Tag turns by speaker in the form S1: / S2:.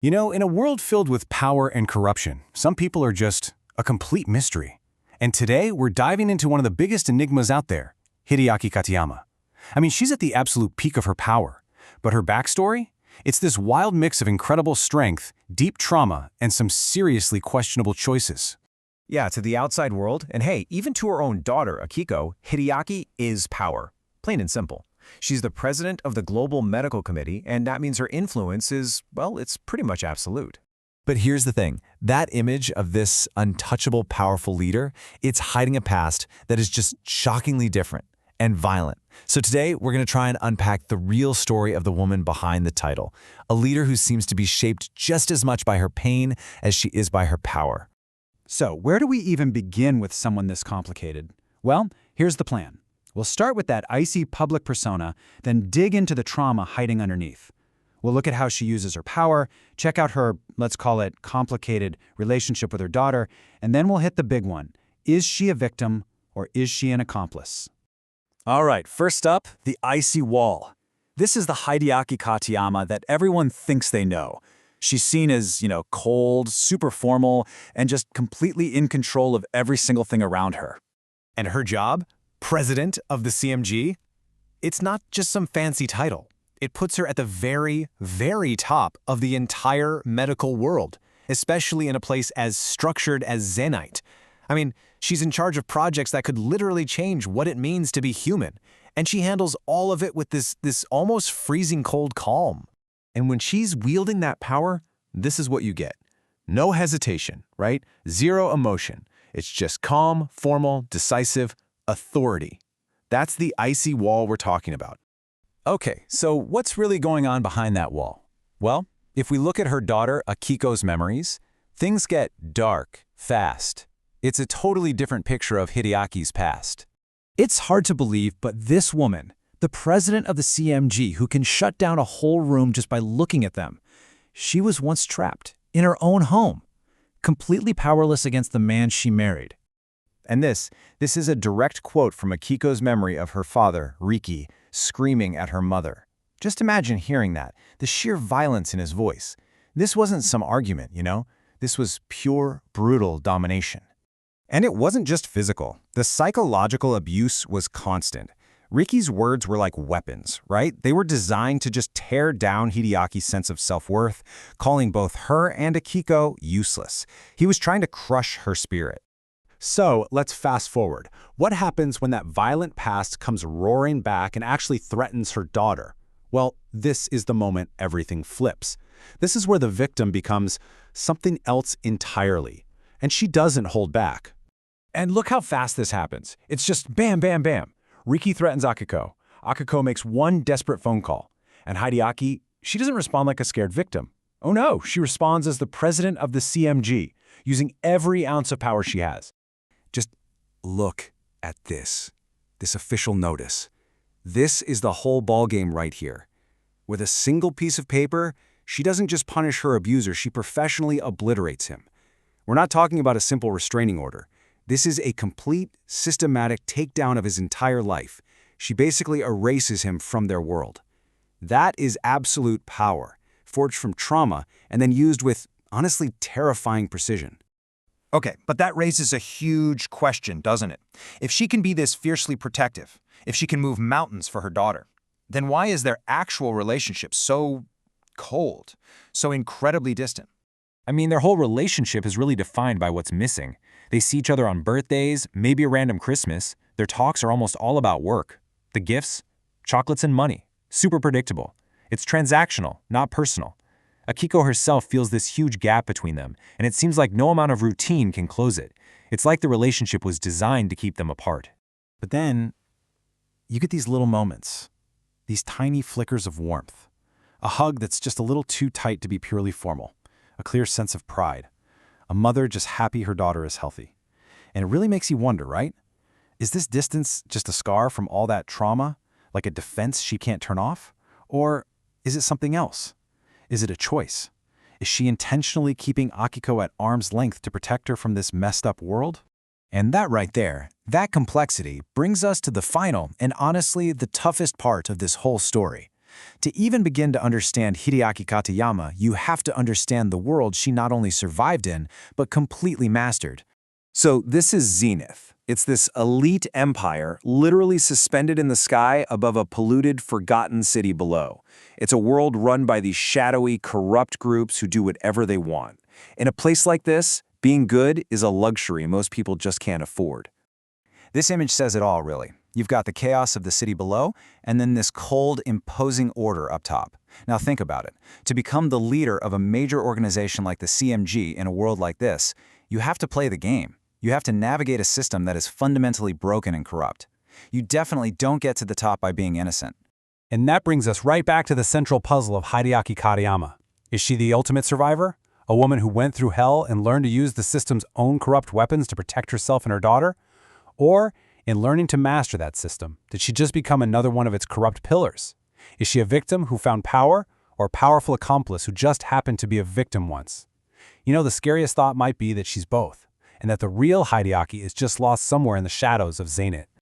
S1: You know, in a world filled with power and corruption, some people are just a complete mystery. And today, we're diving into one of the biggest enigmas out there, Hideaki Katayama. I mean, she's at the absolute peak of her power. But her backstory? It's this wild mix of incredible strength, deep trauma, and some seriously questionable choices.
S2: Yeah, to the outside world, and hey, even to her own daughter, Akiko, Hideaki is power. Plain and simple. She's the president of the Global Medical Committee, and that means her influence is, well, it's pretty much absolute.
S3: But here's the thing, that image of this untouchable, powerful leader, it's hiding a past that is just shockingly different and violent. So today, we're going to try and unpack the real story of the woman behind the title, a leader who seems to be shaped just as much by her pain as she is by her power.
S4: So, where do we even begin with someone this complicated? Well, here's the plan. We'll start with that icy public persona, then dig into the trauma hiding underneath. We'll look at how she uses her power, check out her, let's call it, complicated relationship with her daughter, and then we'll hit the big one. Is she a victim or is she an accomplice?
S5: All right, first up, the icy wall. This is the Hideaki Katayama that everyone thinks they know. She's seen as, cold, super formal, and just completely in control of every single thing around her.
S3: And her job? President of the CMG? It's not just some fancy title. It puts her at the very, very top of the entire medical world, especially in a place as structured as Zenite. I mean, she's in charge of projects that could literally change what it means to be human, and she handles all of it with this almost freezing cold calm. And when she's wielding that power, this is what you get. No hesitation, right? Zero emotion. It's just calm, formal, decisive authority. That's the icy wall we're talking about.
S5: Okay, so what's really going on behind that wall? Well, if we look at her daughter Akiko's memories, things get dark, fast. It's a totally different picture of Hideaki's past.
S4: It's hard to believe, but this woman, the president of the CMG who can shut down a whole room just by looking at them, she was once trapped in her own home, completely powerless against the man she married.
S2: And this is a direct quote from Akiko's memory of her father, Riki, screaming at her mother. Just imagine hearing that, the sheer violence in his voice. This wasn't some argument, This was pure, brutal domination. And it wasn't just physical. The psychological abuse was constant. Riki's words were like weapons, right? They were designed to just tear down Hideaki's sense of self-worth, calling both her and Akiko useless. He was trying to crush her spirit.
S4: So let's fast forward. What happens when that violent past comes roaring back and actually threatens her daughter? Well, this is the moment everything flips. This is where the victim becomes something else entirely. And she doesn't hold back. And look how fast this happens. It's just bam, bam, bam. Riki threatens Akiko. Akiko makes one desperate phone call. And Hideaki, she doesn't respond like a scared victim. Oh no, she responds as the president of the CMG, using every ounce of power she has.
S1: Just look at this official notice. This is the whole ballgame right here. With a single piece of paper, she doesn't just punish her abuser, she professionally obliterates him. We're not talking about a simple restraining order. This is a complete, systematic takedown of his entire life. She basically erases him from their world. That is absolute power, forged from trauma and then used with, honestly, terrifying precision.
S6: Okay, but that raises a huge question, doesn't it? If she can be this fiercely protective, if she can move mountains for her daughter, then why is their actual relationship so cold, so incredibly distant?
S2: I mean, their whole relationship is really defined by what's missing. They see each other on birthdays, maybe a random Christmas. Their talks are almost all about work. The gifts, chocolates and money. Super predictable. It's transactional, not personal. Akiko herself feels this huge gap between them, and it seems like no amount of routine can close it. It's like the relationship was designed to keep them apart.
S4: But then, you get these little moments, these tiny flickers of warmth. A hug that's just a little too tight to be purely formal. A clear sense of pride. A mother just happy her daughter is healthy. And it really makes you wonder, right? Is this distance just a scar from all that trauma, like a defense she can't turn off? Or is it something else? Is it a choice? Is she intentionally keeping Akiko at arm's length to protect her from this messed up world?
S2: And that right there, that complexity, brings us to the final and honestly the toughest part of this whole story. To even begin to understand Hideaki Katayama, you have to understand the world she not only survived in, but completely mastered.
S5: So this is Zenith. It's this elite empire literally suspended in the sky above a polluted, forgotten city below. It's a world run by these shadowy, corrupt groups who do whatever they want. In a place like this, being good is a luxury most people just can't afford.
S2: This image says it all, really. You've got the chaos of the city below, and then this cold, imposing order up top. Now think about it. To become the leader of a major organization like the CMG in a world like this, you have to play the game. You have to navigate a system that is fundamentally broken and corrupt. You definitely don't get to the top by being innocent.
S4: And that brings us right back to the central puzzle of Hideaki Katayama. Is she the ultimate survivor? A woman who went through hell and learned to use the system's own corrupt weapons to protect herself and her daughter? Or, in learning to master that system, did she just become another one of its corrupt pillars? Is she a victim who found power, or a powerful accomplice who just happened to be a victim once? You know, the scariest thought might be that she's both, and that the real Hideaki is just lost somewhere in the shadows of Zenith.